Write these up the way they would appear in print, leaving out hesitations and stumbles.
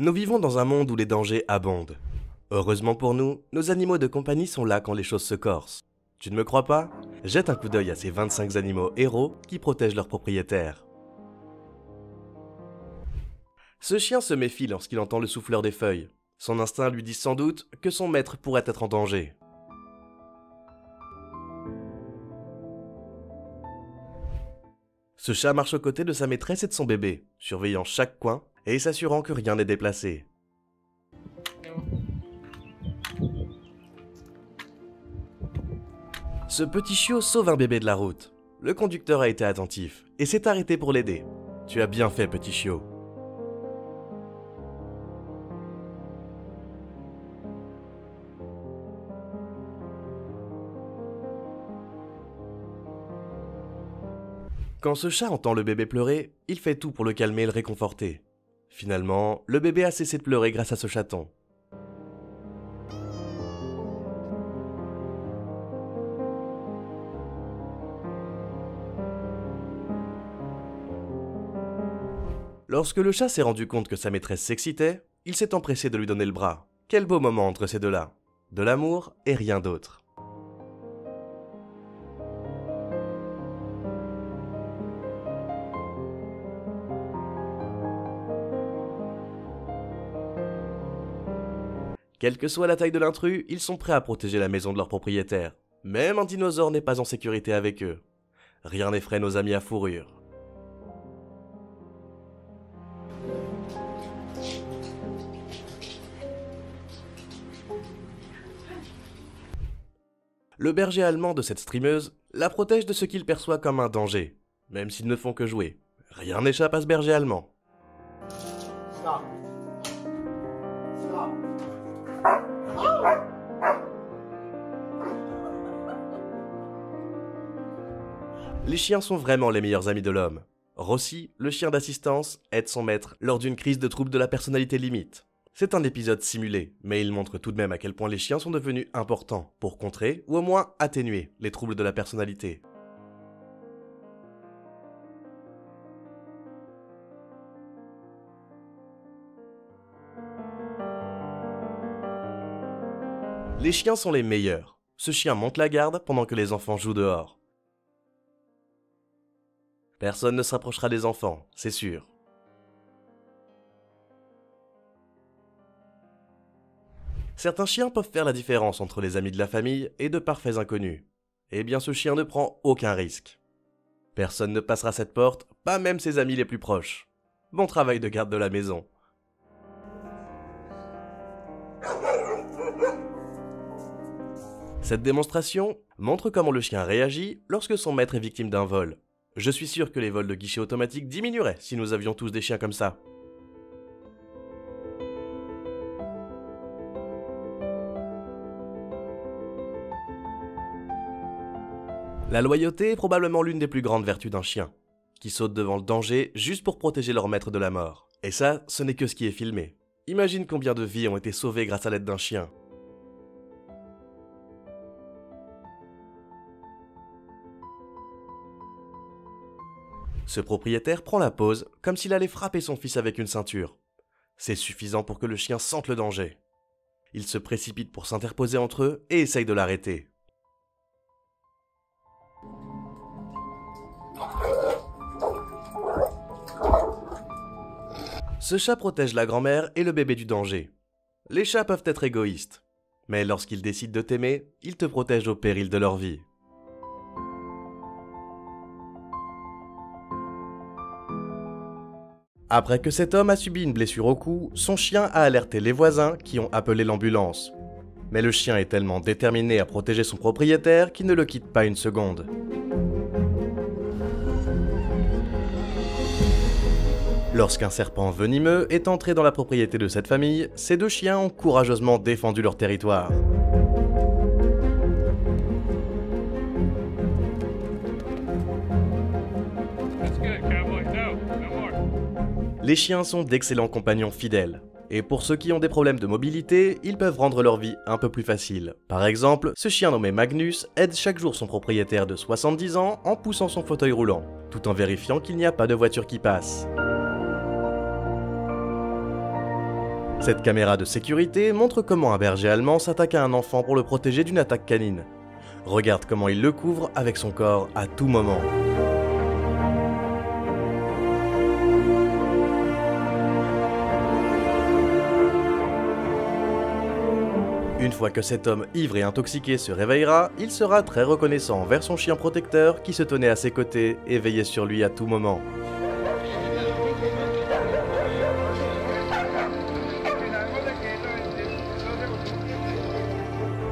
Nous vivons dans un monde où les dangers abondent. Heureusement pour nous, nos animaux de compagnie sont là quand les choses se corsent. Tu ne me crois pas? Jette un coup d'œil à ces 25 animaux héros qui protègent leurs propriétaires. Ce chien se méfie lorsqu'il entend le souffleur des feuilles. Son instinct lui dit sans doute que son maître pourrait être en danger. Ce chat marche aux côtés de sa maîtresse et de son bébé, surveillant chaque coin et s'assurant que rien n'est déplacé. Ce petit chiot sauve un bébé de la route. Le conducteur a été attentif et s'est arrêté pour l'aider. Tu as bien fait, petit chiot. Quand ce chat entend le bébé pleurer, il fait tout pour le calmer et le réconforter. Finalement, le bébé a cessé de pleurer grâce à ce chaton. Lorsque le chat s'est rendu compte que sa maîtresse s'excitait, il s'est empressé de lui donner le bras. Quel beau moment entre ces deux-là. De l'amour et rien d'autre. Quelle que soit la taille de l'intrus, ils sont prêts à protéger la maison de leur propriétaire. Même un dinosaure n'est pas en sécurité avec eux. Rien n'effraie nos amis à fourrure. Le berger allemand de cette streameuse la protège de ce qu'il perçoit comme un danger, même s'ils ne font que jouer. Rien n'échappe à ce berger allemand. Stop. Stop. Les chiens sont vraiment les meilleurs amis de l'homme. Rossi, le chien d'assistance, aide son maître lors d'une crise de troubles de la personnalité limite. C'est un épisode simulé, mais il montre tout de même à quel point les chiens sont devenus importants pour contrer ou au moins atténuer les troubles de la personnalité. Les chiens sont les meilleurs. Ce chien monte la garde pendant que les enfants jouent dehors. Personne ne s'approchera des enfants, c'est sûr. Certains chiens peuvent faire la différence entre les amis de la famille et de parfaits inconnus. Eh bien, ce chien ne prend aucun risque. Personne ne passera cette porte, pas même ses amis les plus proches. Bon travail de garde de la maison. Cette démonstration montre comment le chien réagit lorsque son maître est victime d'un vol. Je suis sûr que les vols de guichet automatique diminueraient si nous avions tous des chiens comme ça. La loyauté est probablement l'une des plus grandes vertus d'un chien, qui saute devant le danger juste pour protéger leur maître de la mort. Et ça, ce n'est que ce qui est filmé. Imagine combien de vies ont été sauvées grâce à l'aide d'un chien. Ce propriétaire prend la pose comme s'il allait frapper son fils avec une ceinture. C'est suffisant pour que le chien sente le danger. Il se précipite pour s'interposer entre eux et essaye de l'arrêter. Ce chat protège la grand-mère et le bébé du danger. Les chats peuvent être égoïstes, mais lorsqu'ils décident de t'aimer, ils te protègent au péril de leur vie. Après que cet homme a subi une blessure au cou, son chien a alerté les voisins qui ont appelé l'ambulance. Mais le chien est tellement déterminé à protéger son propriétaire qu'il ne le quitte pas une seconde. Lorsqu'un serpent venimeux est entré dans la propriété de cette famille, ces deux chiens ont courageusement défendu leur territoire. Les chiens sont d'excellents compagnons fidèles. Et pour ceux qui ont des problèmes de mobilité, ils peuvent rendre leur vie un peu plus facile. Par exemple, ce chien nommé Magnus aide chaque jour son propriétaire de 70 ans en poussant son fauteuil roulant, tout en vérifiant qu'il n'y a pas de voiture qui passe. Cette caméra de sécurité montre comment un berger allemand s'attaque à un enfant pour le protéger d'une attaque canine. Regarde comment il le couvre avec son corps à tout moment. Une fois que cet homme ivre et intoxiqué se réveillera, il sera très reconnaissant envers son chien protecteur qui se tenait à ses côtés et veillait sur lui à tout moment.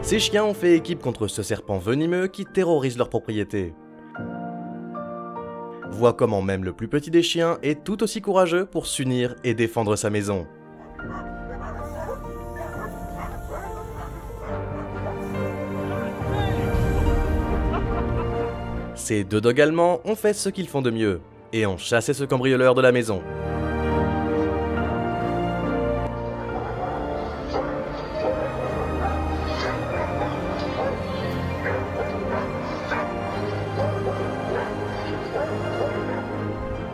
Ces chiens ont fait équipe contre ce serpent venimeux qui terrorise leur propriété. Vois comment même le plus petit des chiens est tout aussi courageux pour s'unir et défendre sa maison. Ces deux dogs allemands ont fait ce qu'ils font de mieux, et ont chassé ce cambrioleur de la maison.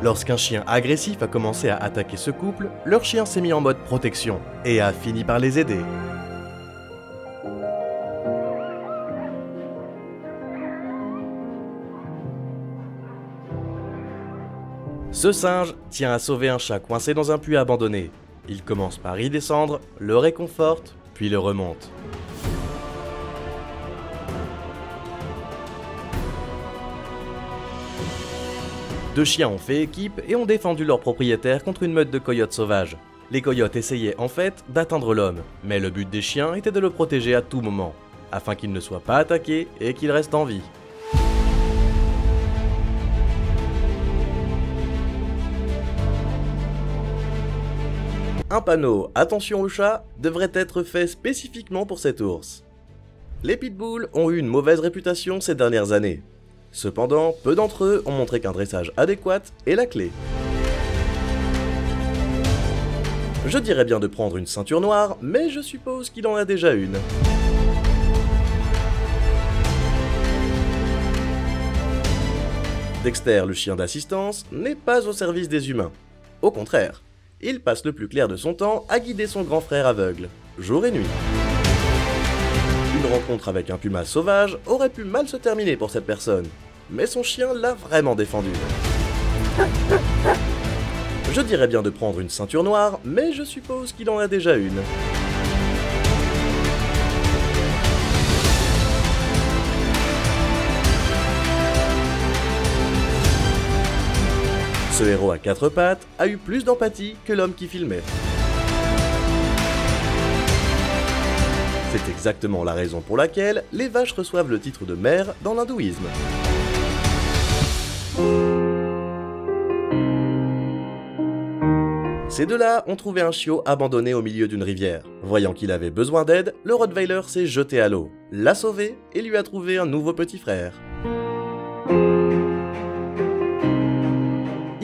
Lorsqu'un chien agressif a commencé à attaquer ce couple, leur chien s'est mis en mode protection, et a fini par les aider. Ce singe tient à sauver un chat coincé dans un puits abandonné. Il commence par y descendre, le réconforte, puis le remonte. Deux chiens ont fait équipe et ont défendu leur propriétaire contre une meute de coyotes sauvages. Les coyotes essayaient en fait d'atteindre l'homme, mais le but des chiens était de le protéger à tout moment, afin qu'il ne soit pas attaqué et qu'il reste en vie. Un panneau « Attention aux chats » devrait être fait spécifiquement pour cet ours. Les pitbulls ont eu une mauvaise réputation ces dernières années. Cependant, peu d'entre eux ont montré qu'un dressage adéquat est la clé. Je dirais bien de prendre une ceinture noire, mais je suppose qu'il en a déjà une. Dexter, le chien d'assistance, n'est pas au service des humains. Au contraire. Il passe le plus clair de son temps à guider son grand frère aveugle, jour et nuit. Une rencontre avec un puma sauvage aurait pu mal se terminer pour cette personne, mais son chien l'a vraiment défendu. Je dirais bien de prendre une ceinture noire, mais je suppose qu'il en a déjà une. Ce héros à quatre pattes a eu plus d'empathie que l'homme qui filmait. C'est exactement la raison pour laquelle les vaches reçoivent le titre de mère dans l'hindouisme. Ces deux-là ont trouvé un chiot abandonné au milieu d'une rivière. Voyant qu'il avait besoin d'aide, le Rottweiler s'est jeté à l'eau, l'a sauvé et lui a trouvé un nouveau petit frère.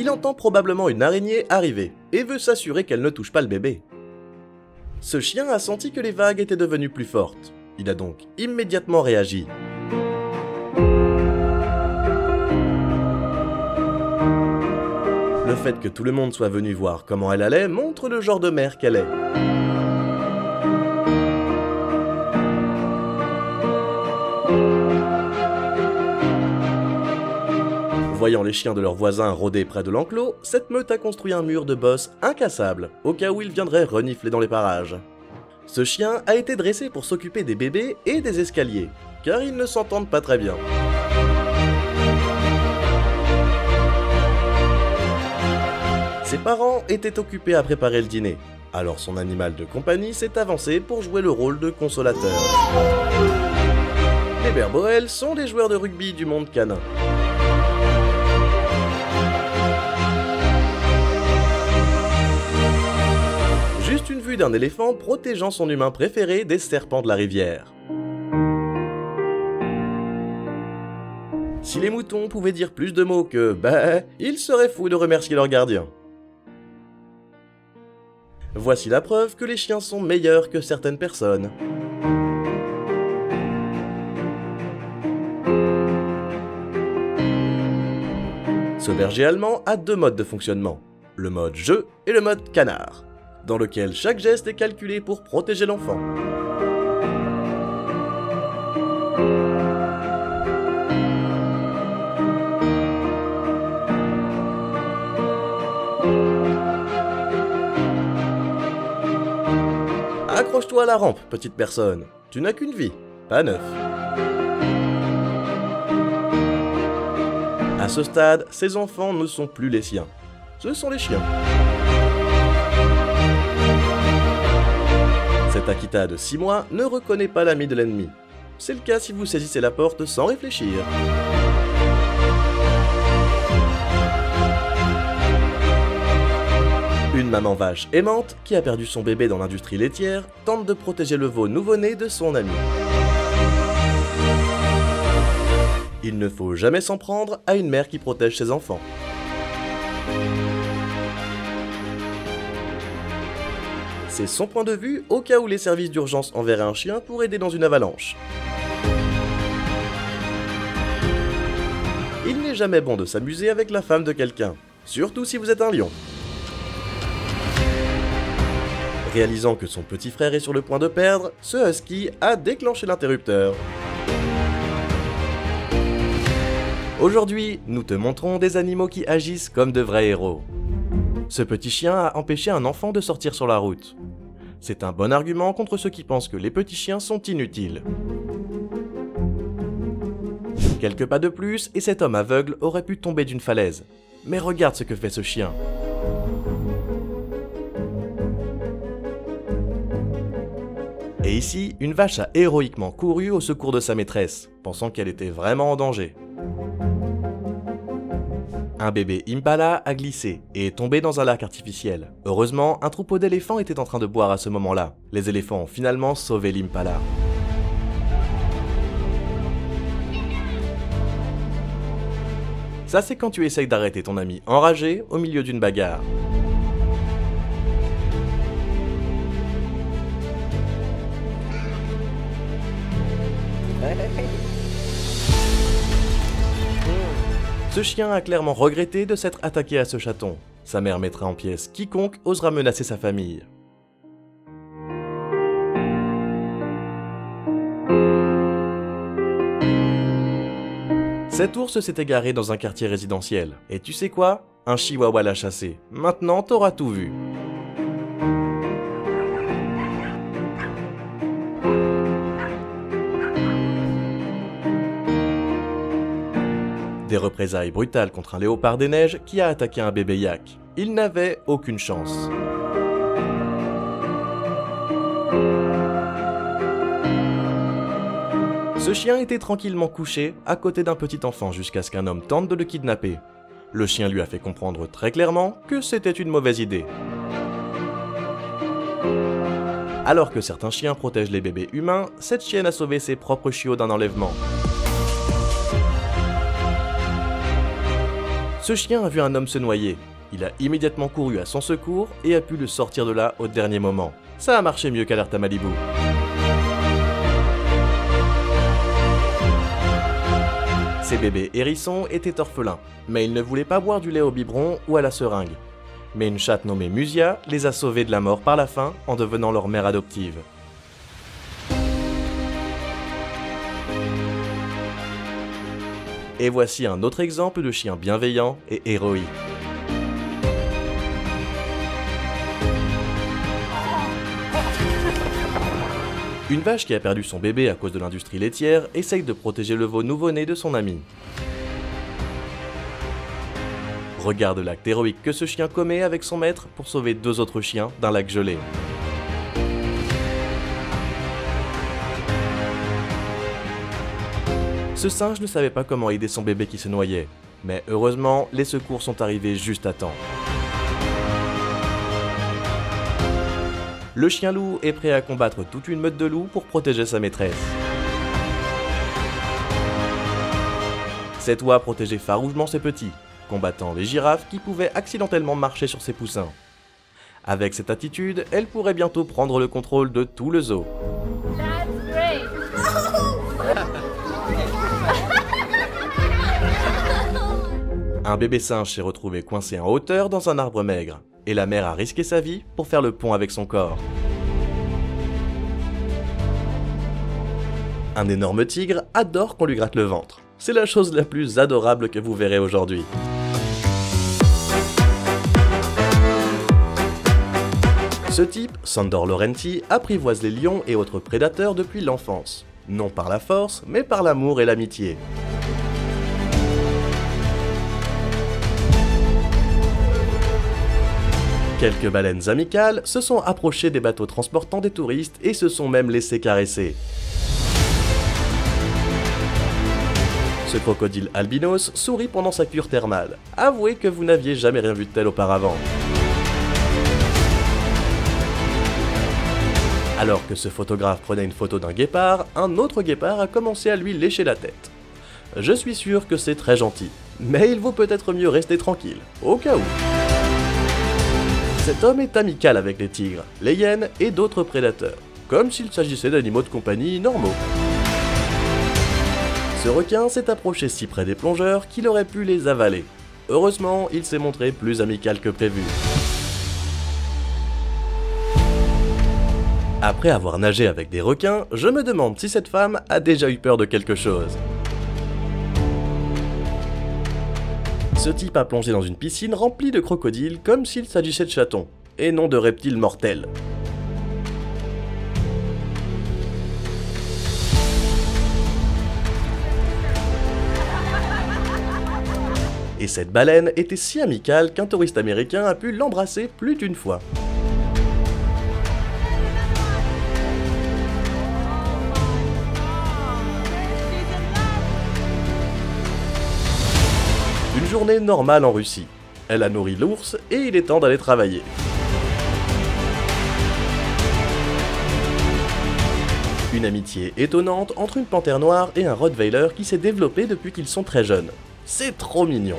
Il entend probablement une araignée arriver et veut s'assurer qu'elle ne touche pas le bébé. Ce chien a senti que les vagues étaient devenues plus fortes. Il a donc immédiatement réagi. Le fait que tout le monde soit venu voir comment elle allait montre le genre de mère qu'elle est. Voyant les chiens de leurs voisins rôder près de l'enclos, cette meute a construit un mur de bosse incassable, au cas où ils viendraient renifler dans les parages. Ce chien a été dressé pour s'occuper des bébés et des escaliers, car ils ne s'entendent pas très bien. Ses parents étaient occupés à préparer le dîner, alors son animal de compagnie s'est avancé pour jouer le rôle de consolateur. Les Berboels sont des joueurs de rugby du monde canin. Juste une vue d'un éléphant protégeant son humain préféré des serpents de la rivière. Si les moutons pouvaient dire plus de mots que ils seraient fous de remercier leur gardien. Voici la preuve que les chiens sont meilleurs que certaines personnes. Ce berger allemand a deux modes de fonctionnement, le mode jeu et le mode canard. dans lequel chaque geste est calculé pour protéger l'enfant. Accroche-toi à la rampe, petite personne. Tu n'as qu'une vie, pas 9. À ce stade, ces enfants ne sont plus les siens. Ce sont les chiens. Cet Akita de 6 mois ne reconnaît pas l'ami de l'ennemi. C'est le cas si vous saisissez la porte sans réfléchir. Une maman vache aimante, qui a perdu son bébé dans l'industrie laitière, tente de protéger le veau nouveau-né de son ami. Il ne faut jamais s'en prendre à une mère qui protège ses enfants. C'est son point de vue au cas où les services d'urgence enverraient un chien pour aider dans une avalanche. Il n'est jamais bon de s'amuser avec la femme de quelqu'un, surtout si vous êtes un lion. Réalisant que son petit frère est sur le point de perdre, ce husky a déclenché l'interrupteur. Aujourd'hui, nous te montrons des animaux qui agissent comme de vrais héros. Ce petit chien a empêché un enfant de sortir sur la route. C'est un bon argument contre ceux qui pensent que les petits chiens sont inutiles. Quelques pas de plus et cet homme aveugle aurait pu tomber d'une falaise. Mais regarde ce que fait ce chien. Et ici, une vache a héroïquement couru au secours de sa maîtresse, pensant qu'elle était vraiment en danger. Un bébé impala a glissé et est tombé dans un lac artificiel. Heureusement, un troupeau d'éléphants était en train de boire à ce moment-là. Les éléphants ont finalement sauvé l'impala. Ça, c'est quand tu essayes d'arrêter ton ami enragé au milieu d'une bagarre. Ce chien a clairement regretté de s'être attaqué à ce chaton. Sa mère mettra en pièces quiconque osera menacer sa famille. Cet ours s'est égaré dans un quartier résidentiel. Et tu sais quoi? Un chihuahua l'a chassé. Maintenant, t'auras tout vu. Des représailles brutales contre un léopard des neiges qui a attaqué un bébé yak. Il n'avait aucune chance. Ce chien était tranquillement couché à côté d'un petit enfant jusqu'à ce qu'un homme tente de le kidnapper. Le chien lui a fait comprendre très clairement que c'était une mauvaise idée. Alors que certains chiens protègent les bébés humains, cette chienne a sauvé ses propres chiots d'un enlèvement. Ce chien a vu un homme se noyer. Il a immédiatement couru à son secours et a pu le sortir de là au dernier moment. Ça a marché mieux qu'Alerte à Malibu. Ces bébés hérissons étaient orphelins, mais ils ne voulaient pas boire du lait au biberon ou à la seringue. Mais une chatte nommée Musia les a sauvés de la mort par la faim en devenant leur mère adoptive. Et voici un autre exemple de chien bienveillant et héroïque. Une vache qui a perdu son bébé à cause de l'industrie laitière essaye de protéger le veau nouveau-né de son ami. Regarde l'acte héroïque que ce chien commet avec son maître pour sauver 2 autres chiens d'un lac gelé. Ce singe ne savait pas comment aider son bébé qui se noyait, mais heureusement, les secours sont arrivés juste à temps. Le chien loup est prêt à combattre toute une meute de loups pour protéger sa maîtresse. Cet oie protégeait farouchement ses petits, combattant les girafes qui pouvaient accidentellement marcher sur ses poussins. Avec cette attitude, elle pourrait bientôt prendre le contrôle de tout le zoo. Un bébé singe s'est retrouvé coincé en hauteur dans un arbre maigre. et la mère a risqué sa vie pour faire le pont avec son corps. Un énorme tigre adore qu'on lui gratte le ventre. C'est la chose la plus adorable que vous verrez aujourd'hui. Ce type, Sandor Laurenti, apprivoise les lions et autres prédateurs depuis l'enfance. Non par la force, mais par l'amour et l'amitié. Quelques baleines amicales se sont approchées des bateaux transportant des touristes et se sont même laissées caresser. Ce crocodile albinos sourit pendant sa cure thermale. Avouez que vous n'aviez jamais rien vu de tel auparavant. Alors que ce photographe prenait une photo d'un guépard, un autre guépard a commencé à lui lécher la tête. Je suis sûr que c'est très gentil, mais il vaut peut-être mieux rester tranquille, au cas où. Cet homme est amical avec les tigres, les hyènes et d'autres prédateurs, comme s'il s'agissait d'animaux de compagnie normaux. Ce requin s'est approché si près des plongeurs qu'il aurait pu les avaler. Heureusement, il s'est montré plus amical que prévu. Après avoir nagé avec des requins, je me demande si cette femme a déjà eu peur de quelque chose. Ce type a plongé dans une piscine remplie de crocodiles comme s'il s'agissait de chatons, et non de reptiles mortels. Et cette baleine était si amicale qu'un touriste américain a pu l'embrasser plus d'une fois. Une journée normale en Russie. Elle a nourri l'ours et il est temps d'aller travailler. Une amitié étonnante entre une panthère noire et un rottweiler qui s'est développée depuis qu'ils sont très jeunes. C'est trop mignon.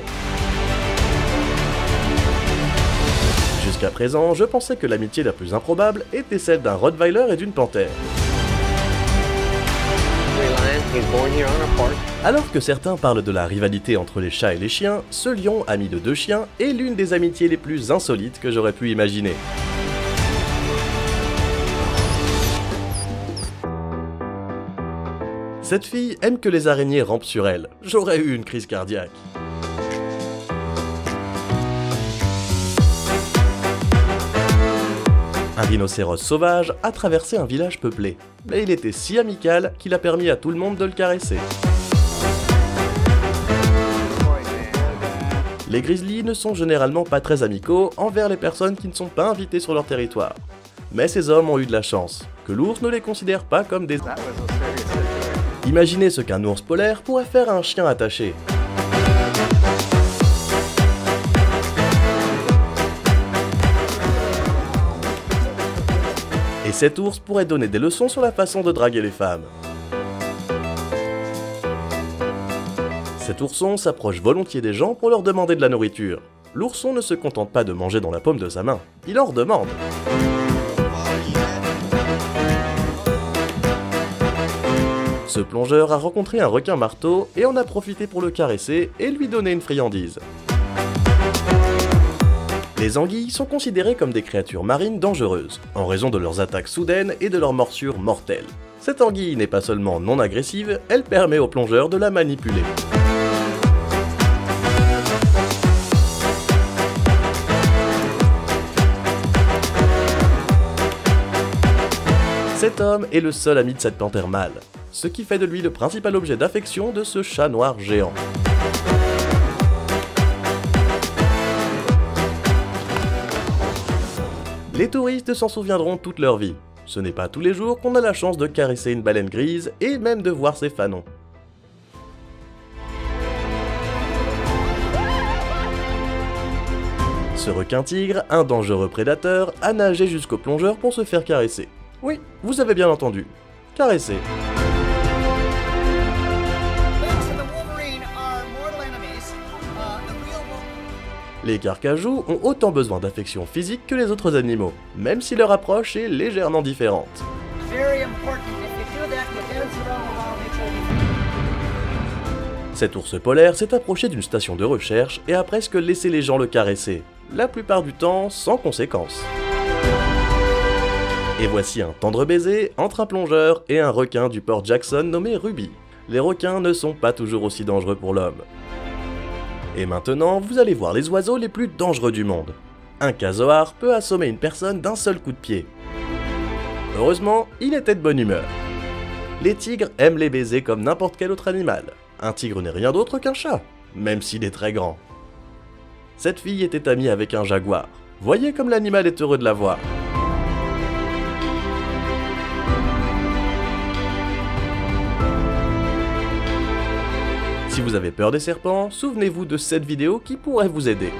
Jusqu'à présent, je pensais que l'amitié la plus improbable était celle d'un rottweiler et d'une panthère. Alors que certains parlent de la rivalité entre les chats et les chiens, ce lion, ami de deux chiens, est l'une des amitiés les plus insolites que j'aurais pu imaginer. Cette fille aime que les araignées rampent sur elle. J'aurais eu une crise cardiaque. Un rhinocéros sauvage a traversé un village peuplé, mais il était si amical qu'il a permis à tout le monde de le caresser. Les grizzlies ne sont généralement pas très amicaux envers les personnes qui ne sont pas invitées sur leur territoire. Mais ces hommes ont eu de la chance, que l'ours ne les considère pas comme des... Imaginez ce qu'un ours polaire pourrait faire à un chien attaché. Et cet ours pourrait donner des leçons sur la façon de draguer les femmes. Cet ourson s'approche volontiers des gens pour leur demander de la nourriture. L'ourson ne se contente pas de manger dans la paume de sa main, il en redemande. Ce plongeur a rencontré un requin marteau et en a profité pour le caresser et lui donner une friandise. Les anguilles sont considérées comme des créatures marines dangereuses, en raison de leurs attaques soudaines et de leurs morsures mortelles. Cette anguille n'est pas seulement non agressive, elle permet aux plongeurs de la manipuler. Cet homme est le seul ami de cette panthère mâle, ce qui fait de lui le principal objet d'affection de ce chat noir géant. Les touristes s'en souviendront toute leur vie. Ce n'est pas tous les jours qu'on a la chance de caresser une baleine grise et même de voir ses fanons. Ce requin-tigre, un dangereux prédateur, a nagé jusqu'au plongeur pour se faire caresser. Oui, vous avez bien entendu. Caresser. Les carcajous ont autant besoin d'affection physique que les autres animaux, même si leur approche est légèrement différente. Cet ours polaire s'est approché d'une station de recherche et a presque laissé les gens le caresser, la plupart du temps sans conséquence. Et voici un tendre baiser entre un plongeur et un requin du port Jackson nommé Ruby. Les requins ne sont pas toujours aussi dangereux pour l'homme. Et maintenant, vous allez voir les oiseaux les plus dangereux du monde. Un casoar peut assommer une personne d'un seul coup de pied. Heureusement, il était de bonne humeur. Les tigres aiment les baisers comme n'importe quel autre animal. Un tigre n'est rien d'autre qu'un chat, même s'il est très grand. Cette fille était amie avec un jaguar. Voyez comme l'animal est heureux de la voir. Si vous avez peur des serpents, souvenez-vous de cette vidéo qui pourrait vous aider.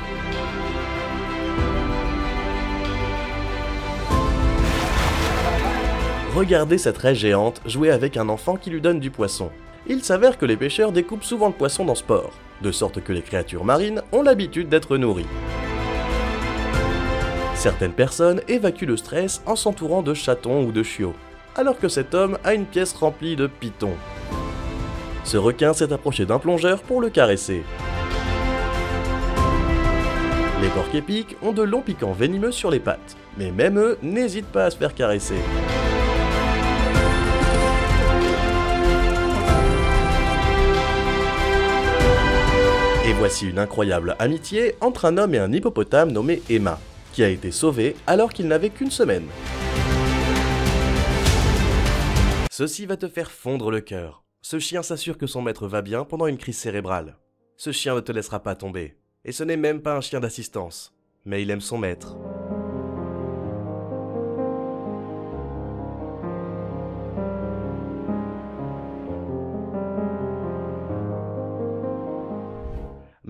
Regardez cette raie géante jouer avec un enfant qui lui donne du poisson. Il s'avère que les pêcheurs découpent souvent le poisson dans ce port, de sorte que les créatures marines ont l'habitude d'être nourries. Certaines personnes évacuent le stress en s'entourant de chatons ou de chiots, alors que cet homme a une pièce remplie de pitons. Ce requin s'est approché d'un plongeur pour le caresser. Les porcs-épics ont de longs piquants venimeux sur les pattes, mais même eux n'hésitent pas à se faire caresser. Et voici une incroyable amitié entre un homme et un hippopotame nommé Emma, qui a été sauvé alors qu'il n'avait qu'une semaine. Ceci va te faire fondre le cœur. Ce chien s'assure que son maître va bien pendant une crise cérébrale. Ce chien ne te laissera pas tomber. Et ce n'est même pas un chien d'assistance, mais il aime son maître.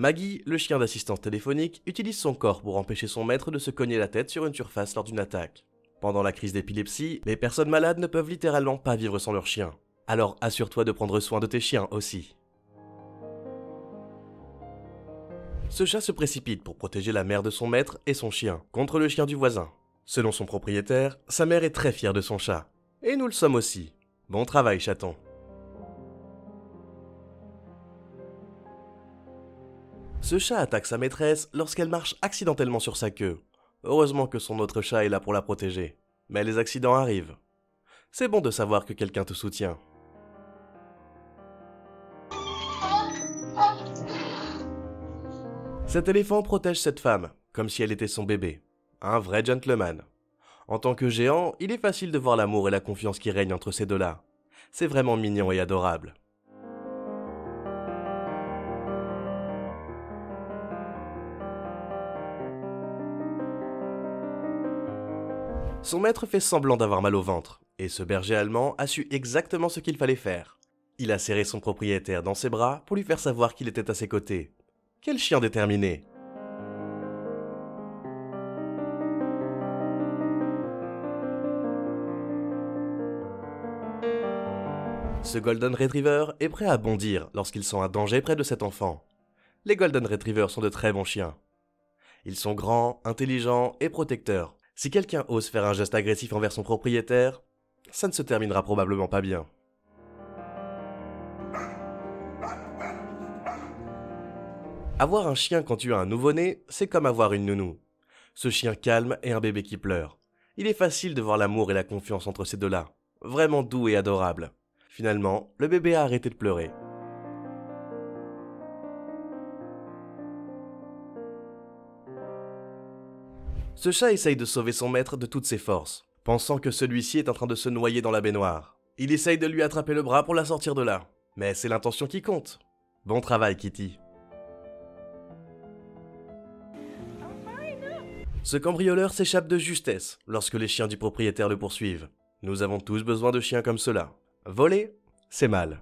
Maggie, le chien d'assistance téléphonique, utilise son corps pour empêcher son maître de se cogner la tête sur une surface lors d'une attaque. Pendant la crise d'épilepsie, les personnes malades ne peuvent littéralement pas vivre sans leur chien. Alors assure-toi de prendre soin de tes chiens aussi. Ce chat se précipite pour protéger la mère de son maître et son chien contre le chien du voisin. Selon son propriétaire, sa mère est très fière de son chat. Et nous le sommes aussi. Bon travail, chaton. Ce chat attaque sa maîtresse lorsqu'elle marche accidentellement sur sa queue. Heureusement que son autre chat est là pour la protéger. Mais les accidents arrivent. C'est bon de savoir que quelqu'un te soutient. Cet éléphant protège cette femme, comme si elle était son bébé. Un vrai gentleman. En tant que géant, il est facile de voir l'amour et la confiance qui règnent entre ces deux-là. C'est vraiment mignon et adorable. Son maître fait semblant d'avoir mal au ventre, et ce berger allemand a su exactement ce qu'il fallait faire. Il a serré son propriétaire dans ses bras pour lui faire savoir qu'il était à ses côtés. Quel chien déterminé! Ce Golden Retriever est prêt à bondir lorsqu'ils sont un danger près de cet enfant. Les Golden Retrievers sont de très bons chiens. Ils sont grands, intelligents et protecteurs. Si quelqu'un ose faire un geste agressif envers son propriétaire, ça ne se terminera probablement pas bien. Avoir un chien quand tu as un nouveau-né, c'est comme avoir une nounou. Ce chien calme et un bébé qui pleure. Il est facile de voir l'amour et la confiance entre ces deux-là. Vraiment doux et adorable. Finalement, le bébé a arrêté de pleurer. Ce chat essaye de sauver son maître de toutes ses forces, pensant que celui-ci est en train de se noyer dans la baignoire. Il essaye de lui attraper le bras pour la sortir de là. Mais c'est l'intention qui compte. Bon travail, Kitty. Ce cambrioleur s'échappe de justesse lorsque les chiens du propriétaire le poursuivent. Nous avons tous besoin de chiens comme cela. Voler, c'est mal.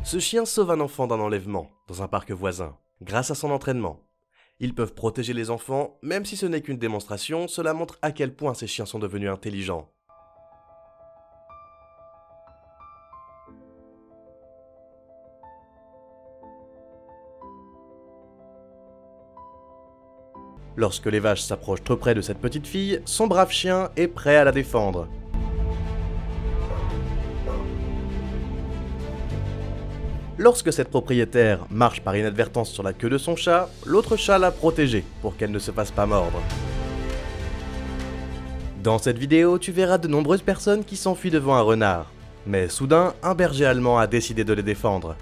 Ce chien sauve un enfant d'un enlèvement dans un parc voisin, grâce à son entraînement. Ils peuvent protéger les enfants, même si ce n'est qu'une démonstration, cela montre à quel point ces chiens sont devenus intelligents. Lorsque les vaches s'approchent trop près de cette petite fille, son brave chien est prêt à la défendre. Lorsque cette propriétaire marche par inadvertance sur la queue de son chat, l'autre chat l'a protégée pour qu'elle ne se fasse pas mordre. Dans cette vidéo, tu verras de nombreuses personnes qui s'enfuient devant un renard. Mais soudain, un berger allemand a décidé de les défendre.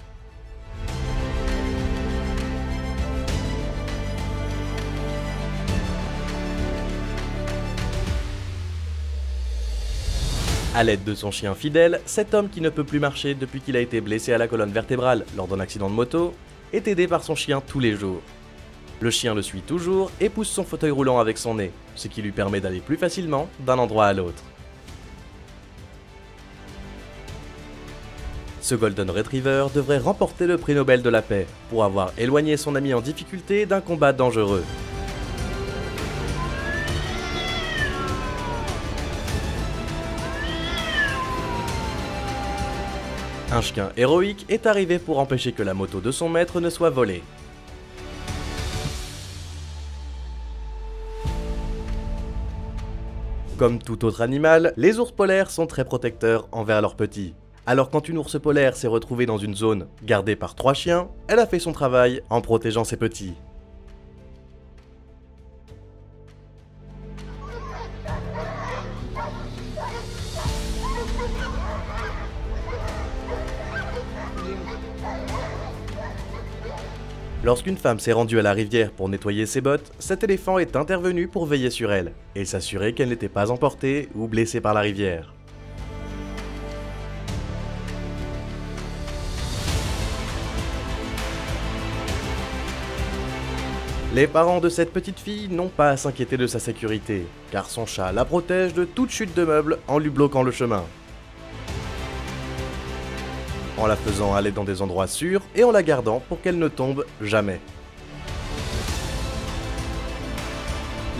A l'aide de son chien fidèle, cet homme qui ne peut plus marcher depuis qu'il a été blessé à la colonne vertébrale lors d'un accident de moto, est aidé par son chien tous les jours. Le chien le suit toujours et pousse son fauteuil roulant avec son nez, ce qui lui permet d'aller plus facilement d'un endroit à l'autre. Ce Golden Retriever devrait remporter le prix Nobel de la paix pour avoir éloigné son ami en difficulté d'un combat dangereux. Un chien héroïque est arrivé pour empêcher que la moto de son maître ne soit volée. Comme tout autre animal, les ours polaires sont très protecteurs envers leurs petits. Alors quand une ours polaire s'est retrouvée dans une zone gardée par 3 chiens, elle a fait son travail en protégeant ses petits. Lorsqu'une femme s'est rendue à la rivière pour nettoyer ses bottes, cet éléphant est intervenu pour veiller sur elle et s'assurer qu'elle n'était pas emportée ou blessée par la rivière. Les parents de cette petite fille n'ont pas à s'inquiéter de sa sécurité, car son chat la protège de toute chute de meubles en lui bloquant le chemin. En la faisant aller dans des endroits sûrs et en la gardant pour qu'elle ne tombe jamais.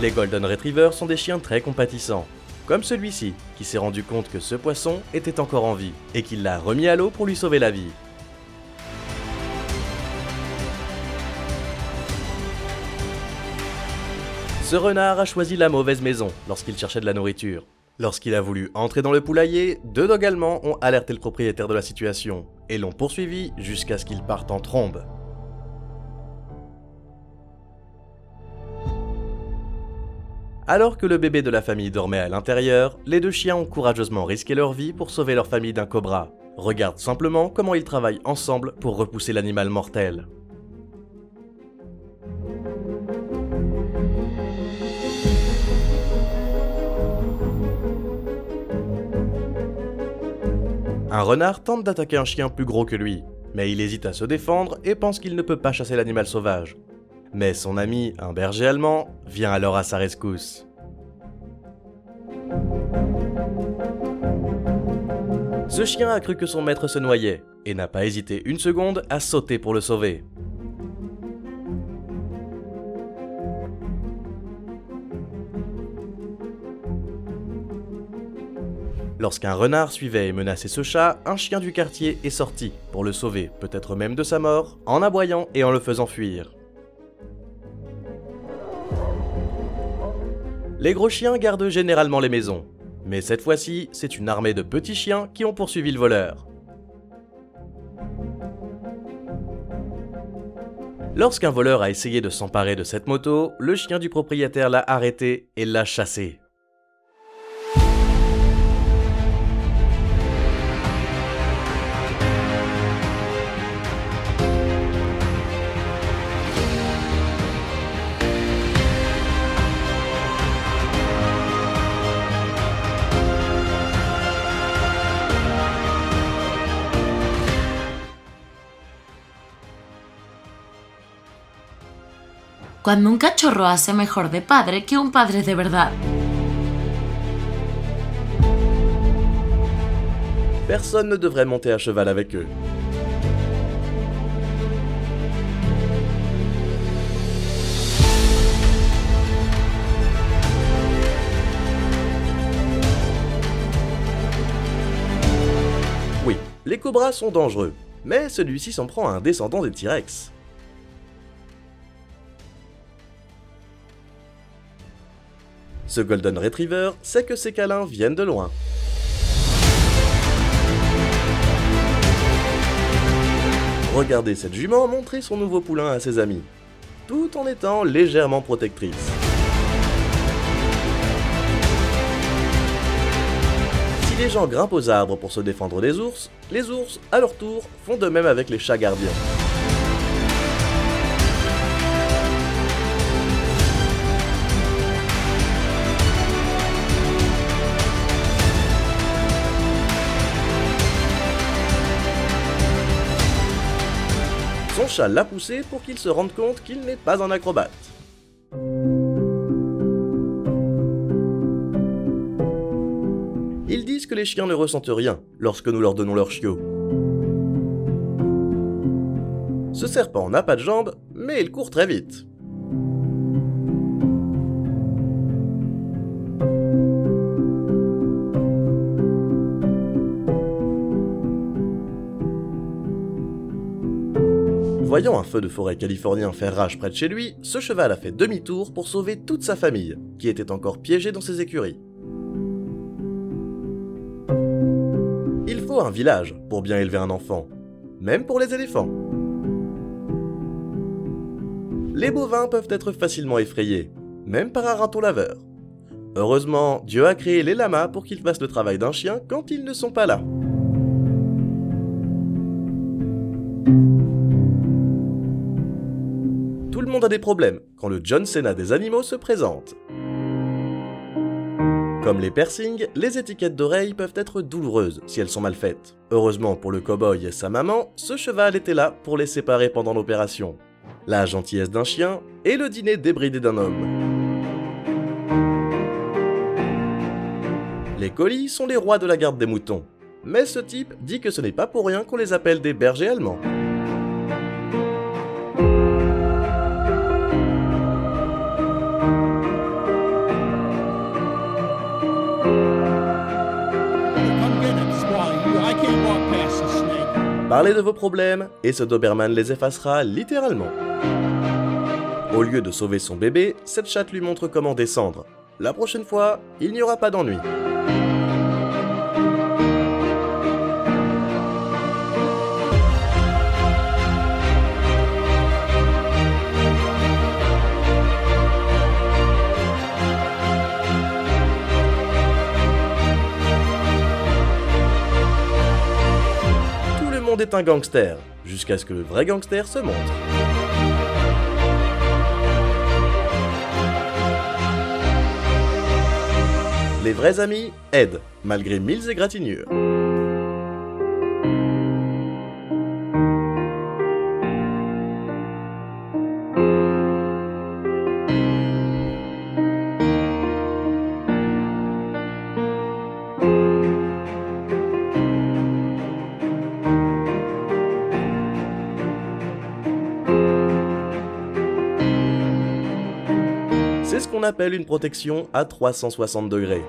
Les Golden Retrievers sont des chiens très compatissants, comme celui-ci, qui s'est rendu compte que ce poisson était encore en vie, et qu'il l'a remis à l'eau pour lui sauver la vie. Ce renard a choisi la mauvaise maison lorsqu'il cherchait de la nourriture. Lorsqu'il a voulu entrer dans le poulailler, 2 dogs allemands ont alerté le propriétaire de la situation et l'ont poursuivi jusqu'à ce qu'il parte en trombe. Alors que le bébé de la famille dormait à l'intérieur, les 2 chiens ont courageusement risqué leur vie pour sauver leur famille d'un cobra. Regarde simplement comment ils travaillent ensemble pour repousser l'animal mortel. Un renard tente d'attaquer un chien plus gros que lui, mais il hésite à se défendre et pense qu'il ne peut pas chasser l'animal sauvage. Mais son ami, un berger allemand, vient alors à sa rescousse. Ce chien a cru que son maître se noyait, et n'a pas hésité une seconde à sauter pour le sauver. Lorsqu'un renard suivait et menaçait ce chat, un chien du quartier est sorti pour le sauver, peut-être même de sa mort, en aboyant et en le faisant fuir. Les gros chiens gardent généralement les maisons, mais cette fois-ci, c'est une armée de petits chiens qui ont poursuivi le voleur. Lorsqu'un voleur a essayé de s'emparer de cette moto, le chien du propriétaire l'a arrêté et l'a chassé. Cuando un cachorro hace mejor de padre que un padre de verdad. Personne ne devrait monter à cheval avec eux. Oui, les cobras sont dangereux, mais celui-ci s'en prend à un descendant des T-Rex. Ce Golden Retriever sait que ses câlins viennent de loin. Regardez cette jument montrer son nouveau poulain à ses amis, tout en étant légèrement protectrice. Si les gens grimpent aux arbres pour se défendre des ours, les ours, à leur tour, font de même avec les chats gardiens. Son chat l'a poussé pour qu'il se rende compte qu'il n'est pas un acrobate. Ils disent que les chiens ne ressentent rien lorsque nous leur donnons leur chiot. Ce serpent n'a pas de jambes, mais il court très vite. Voyant un feu de forêt californien faire rage près de chez lui, ce cheval a fait demi-tour pour sauver toute sa famille, qui était encore piégée dans ses écuries. Il faut un village pour bien élever un enfant, même pour les éléphants. Les bovins peuvent être facilement effrayés, même par un raton laveur. Heureusement, Dieu a créé les lamas pour qu'ils fassent le travail d'un chien quand ils ne sont pas là. Tout le monde a des problèmes quand le John Cena des animaux se présente. Comme les piercings, les étiquettes d'oreilles peuvent être douloureuses si elles sont mal faites. Heureusement pour le cow-boy et sa maman, ce cheval était là pour les séparer pendant l'opération. La gentillesse d'un chien et le dîner débridé d'un homme. Les collies sont les rois de la garde des moutons, mais ce type dit que ce n'est pas pour rien qu'on les appelle des bergers allemands. Parlez de vos problèmes, et ce Doberman les effacera littéralement. Au lieu de sauver son bébé, cette chatte lui montre comment descendre. La prochaine fois, il n'y aura pas d'ennui. Tout le monde est un gangster, jusqu'à ce que le vrai gangster se montre. Les vrais amis aident, malgré mille égratignures. C'est ce qu'on appelle une protection à 360 degrés.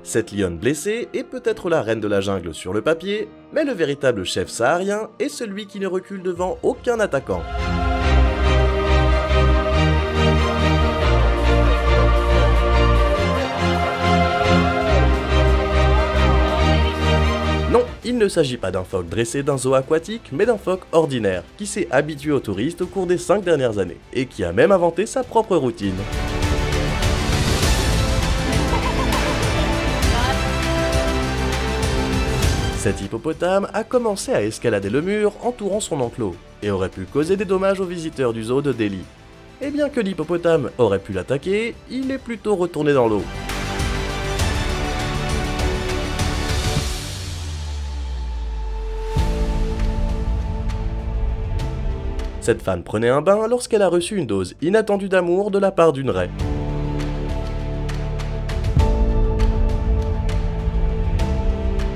Cette lionne blessée est peut-être la reine de la jungle sur le papier, mais le véritable chef saharien est celui qui ne recule devant aucun attaquant. Non, il ne s'agit pas d'un phoque dressé d'un zoo aquatique, mais d'un phoque ordinaire, qui s'est habitué aux touristes au cours des 5 dernières années, et qui a même inventé sa propre routine. Cet hippopotame a commencé à escalader le mur entourant son enclos, et aurait pu causer des dommages aux visiteurs du zoo de Delhi. Et bien que l'hippopotame aurait pu l'attaquer, il est plutôt retourné dans l'eau. Cette femme prenait un bain lorsqu'elle a reçu une dose inattendue d'amour de la part d'une raie.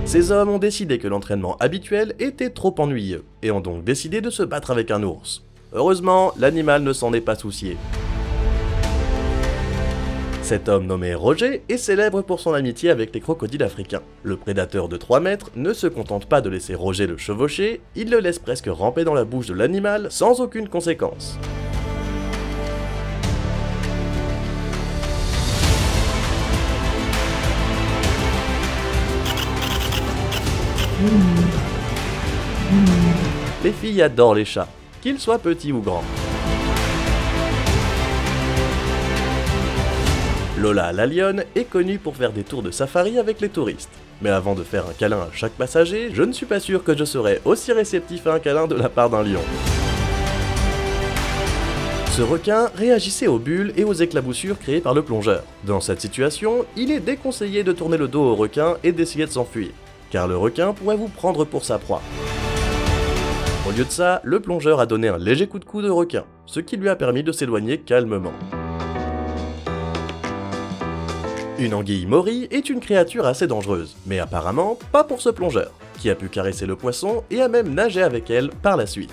Ces hommes ont décidé que l'entraînement habituel était trop ennuyeux, et ont donc décidé de se battre avec un ours. Heureusement, l'animal ne s'en est pas soucié. Cet homme nommé Roger est célèbre pour son amitié avec les crocodiles africains. Le prédateur de 3 mètres ne se contente pas de laisser Roger le chevaucher, il le laisse presque ramper dans la bouche de l'animal sans aucune conséquence. Les filles adorent les chats, qu'ils soient petits ou grands. Lola la lionne est connue pour faire des tours de safari avec les touristes. Mais avant de faire un câlin à chaque passager, je ne suis pas sûr que je serais aussi réceptif à un câlin de la part d'un lion. Ce requin réagissait aux bulles et aux éclaboussures créées par le plongeur. Dans cette situation, il est déconseillé de tourner le dos au requin et d'essayer de s'enfuir, car le requin pourrait vous prendre pour sa proie. Au lieu de ça, le plongeur a donné un léger coup de coude au requin, ce qui lui a permis de s'éloigner calmement. Une anguille mori est une créature assez dangereuse, mais apparemment pas pour ce plongeur, qui a pu caresser le poisson et a même nagé avec elle par la suite.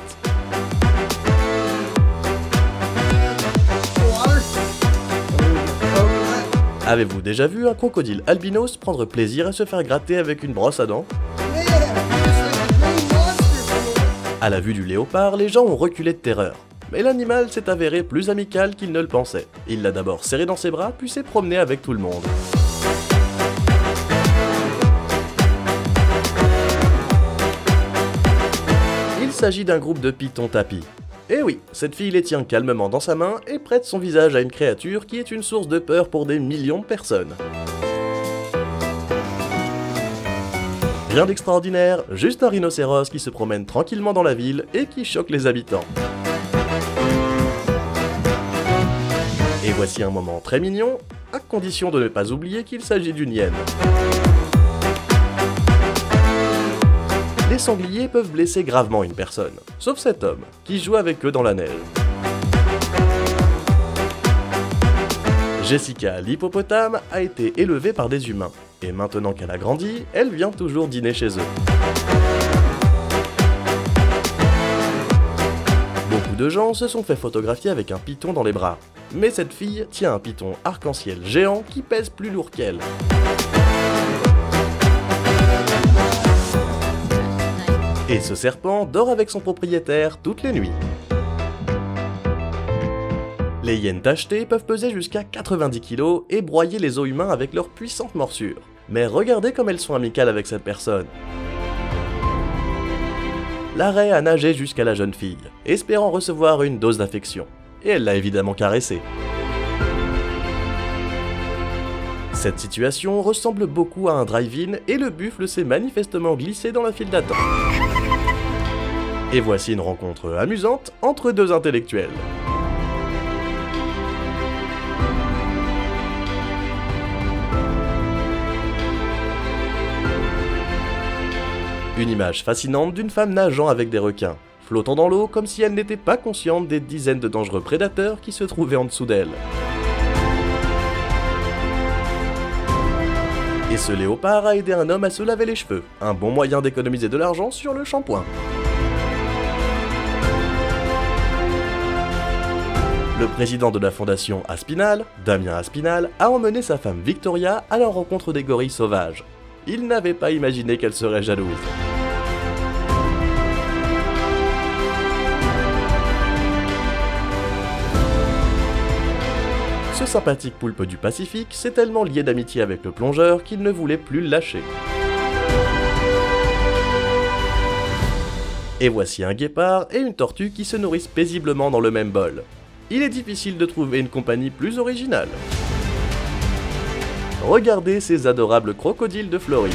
Avez-vous déjà vu un crocodile albinos prendre plaisir à se faire gratter avec une brosse à dents? À la vue du léopard, les gens ont reculé de terreur. Mais l'animal s'est avéré plus amical qu'il ne le pensait. Il l'a d'abord serré dans ses bras, puis s'est promené avec tout le monde. Il s'agit d'un groupe de pitons tapis. Et oui, cette fille les tient calmement dans sa main et prête son visage à une créature qui est une source de peur pour des millions de personnes. Rien d'extraordinaire, juste un rhinocéros qui se promène tranquillement dans la ville et qui choque les habitants. Et voici un moment très mignon, à condition de ne pas oublier qu'il s'agit d'une hyène. Les sangliers peuvent blesser gravement une personne, sauf cet homme, qui joue avec eux dans la neige. Jessica l'hippopotame a été élevée par des humains, et maintenant qu'elle a grandi, elle vient toujours dîner chez eux. Beaucoup de gens se sont fait photographier avec un python dans les bras, mais cette fille tient un python arc-en-ciel géant qui pèse plus lourd qu'elle. Et ce serpent dort avec son propriétaire toutes les nuits. Les hyènes tachetées peuvent peser jusqu'à 90 kg et broyer les os humains avec leurs puissantes morsures. Mais regardez comme elles sont amicales avec cette personne. La raie a nagé jusqu'à la jeune fille, espérant recevoir une dose d'affection. Et elle l'a évidemment caressée. Cette situation ressemble beaucoup à un drive-in et le buffle s'est manifestement glissé dans la file d'attente. Et voici une rencontre amusante entre deux intellectuels. Une image fascinante d'une femme nageant avec des requins, flottant dans l'eau comme si elle n'était pas consciente des dizaines de dangereux prédateurs qui se trouvaient en dessous d'elle. Et ce léopard a aidé un homme à se laver les cheveux, un bon moyen d'économiser de l'argent sur le shampoing. Le président de la fondation Aspinal, Damien Aspinal, a emmené sa femme Victoria à la rencontre des gorilles sauvages. Il n'avait pas imaginé qu'elle serait jalouse. Ce sympathique poulpe du Pacifique s'est tellement lié d'amitié avec le plongeur qu'il ne voulait plus le lâcher. Et voici un guépard et une tortue qui se nourrissent paisiblement dans le même bol. Il est difficile de trouver une compagnie plus originale. Regardez ces adorables crocodiles de Floride.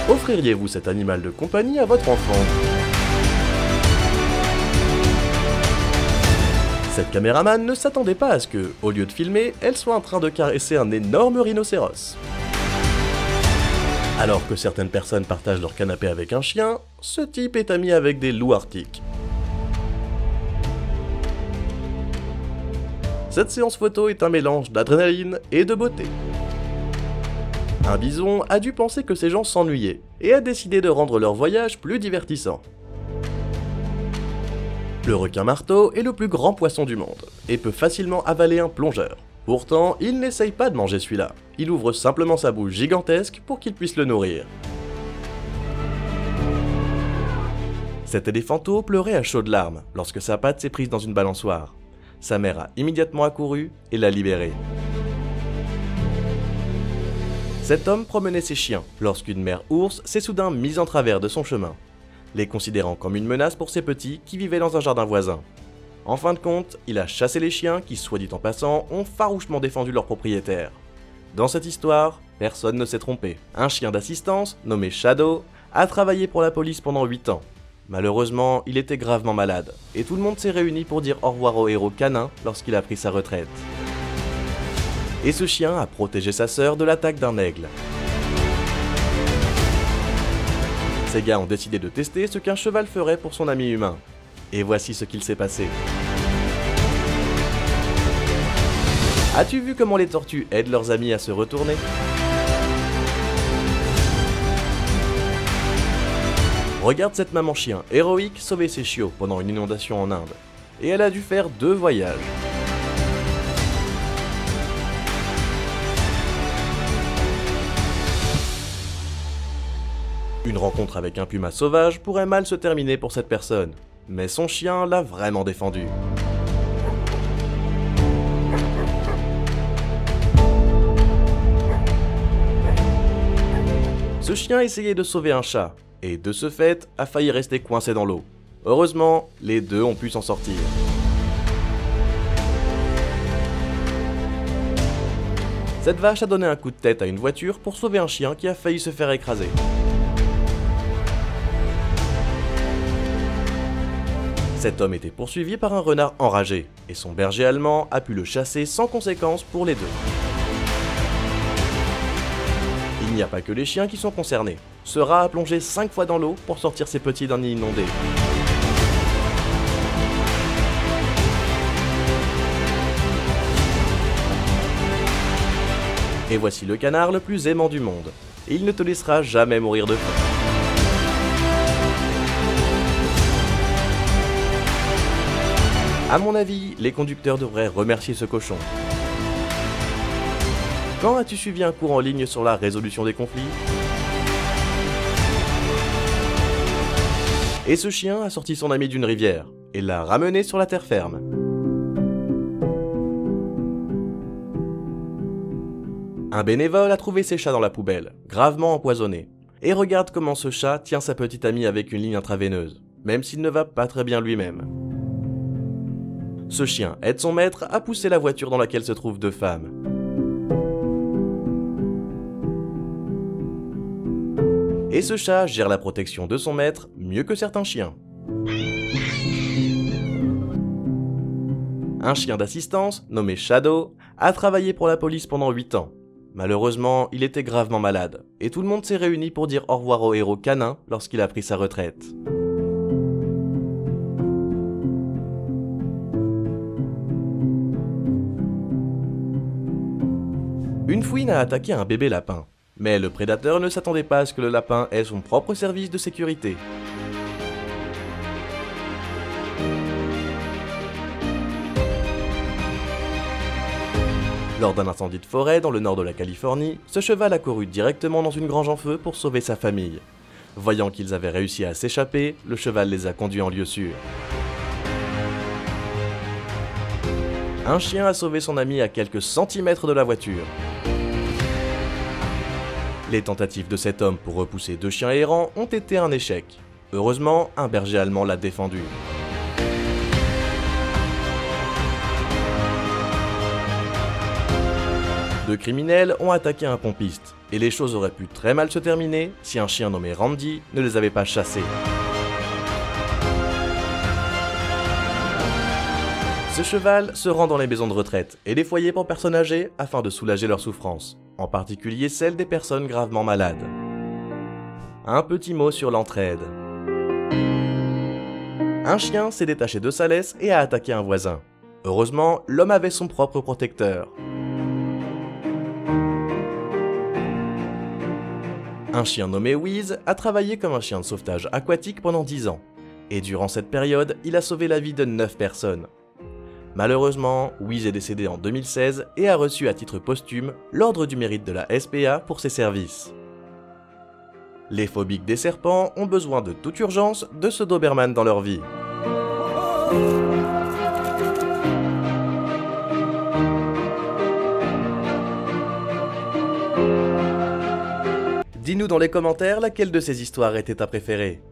Offririez-vous cet animal de compagnie à votre enfant? Cette caméraman ne s'attendait pas à ce que, au lieu de filmer, elle soit en train de caresser un énorme rhinocéros. Alors que certaines personnes partagent leur canapé avec un chien, ce type est ami avec des loups arctiques. Cette séance photo est un mélange d'adrénaline et de beauté. Un bison a dû penser que ces gens s'ennuyaient et a décidé de rendre leur voyage plus divertissant. Le requin marteau est le plus grand poisson du monde et peut facilement avaler un plongeur. Pourtant, il n'essaye pas de manger celui-là, il ouvre simplement sa bouche gigantesque pour qu'il puisse le nourrir. Cet éléphanteau pleurait à chaudes larmes lorsque sa patte s'est prise dans une balançoire. Sa mère a immédiatement accouru et l'a libéré. Cet homme promenait ses chiens lorsqu'une mère ours s'est soudain mise en travers de son chemin, les considérant comme une menace pour ses petits qui vivaient dans un jardin voisin. En fin de compte, il a chassé les chiens qui, soit dit en passant, ont farouchement défendu leur propriétaire. Dans cette histoire, personne ne s'est trompé. Un chien d'assistance, nommé Shadow, a travaillé pour la police pendant 8 ans. Malheureusement, il était gravement malade, et tout le monde s'est réuni pour dire au revoir au héros canin lorsqu'il a pris sa retraite. Et ce chien a protégé sa sœur de l'attaque d'un aigle. Ces gars ont décidé de tester ce qu'un cheval ferait pour son ami humain. Et voici ce qu'il s'est passé. As-tu vu comment les tortues aident leurs amis à se retourner ? Regarde cette maman chien héroïque sauver ses chiots pendant une inondation en Inde. Et elle a dû faire 2 voyages. Une rencontre avec un puma sauvage pourrait mal se terminer pour cette personne, mais son chien l'a vraiment défendu. Ce chien essayait de sauver un chat, et de ce fait a failli rester coincé dans l'eau. Heureusement, les deux ont pu s'en sortir. Cette vache a donné un coup de tête à une voiture pour sauver un chien qui a failli se faire écraser. Cet homme était poursuivi par un renard enragé, et son berger allemand a pu le chasser sans conséquence pour les deux. Il n'y a pas que les chiens qui sont concernés. Ce rat a plongé 5 fois dans l'eau pour sortir ses petits d'un nid inondé. Et voici le canard le plus aimant du monde. Et il ne te laissera jamais mourir de faim. À mon avis, les conducteurs devraient remercier ce cochon. Quand as-tu suivi un cours en ligne sur la résolution des conflits ? Et ce chien a sorti son ami d'une rivière et l'a ramené sur la terre ferme. Un bénévole a trouvé ses chats dans la poubelle, gravement empoisonnés. Et regarde comment ce chat tient sa petite amie avec une ligne intraveineuse, même s'il ne va pas très bien lui-même. Ce chien aide son maître à pousser la voiture dans laquelle se trouvent 2 femmes. Et ce chat gère la protection de son maître mieux que certains chiens. Un chien d'assistance, nommé Shadow, a travaillé pour la police pendant 8 ans. Malheureusement, il était gravement malade, et tout le monde s'est réuni pour dire au revoir au héros canin lorsqu'il a pris sa retraite. Une fouine a attaqué un bébé lapin, mais le prédateur ne s'attendait pas à ce que le lapin ait son propre service de sécurité. Lors d'un incendie de forêt dans le nord de la Californie, ce cheval a couru directement dans une grange en feu pour sauver sa famille. Voyant qu'ils avaient réussi à s'échapper, le cheval les a conduits en lieu sûr. Un chien a sauvé son ami à quelques centimètres de la voiture. Les tentatives de cet homme pour repousser 2 chiens errants ont été un échec. Heureusement, un berger allemand l'a défendu. Deux criminels ont attaqué un pompiste, et les choses auraient pu très mal se terminer si un chien nommé Randy ne les avait pas chassés. Ce cheval se rend dans les maisons de retraite et les foyers pour personnes âgées afin de soulager leurs souffrances, en particulier celles des personnes gravement malades. Un petit mot sur l'entraide. Un chien s'est détaché de sa laisse et a attaqué un voisin. Heureusement, l'homme avait son propre protecteur. Un chien nommé Wheeze a travaillé comme un chien de sauvetage aquatique pendant 10 ans. Et durant cette période, il a sauvé la vie de 9 personnes. Malheureusement, Wheeze est décédé en 2016 et a reçu à titre posthume l'Ordre du Mérite de la SPA pour ses services. Les phobiques des serpents ont besoin de toute urgence de ce Doberman dans leur vie. Dis-nous dans les commentaires laquelle de ces histoires était ta préférée.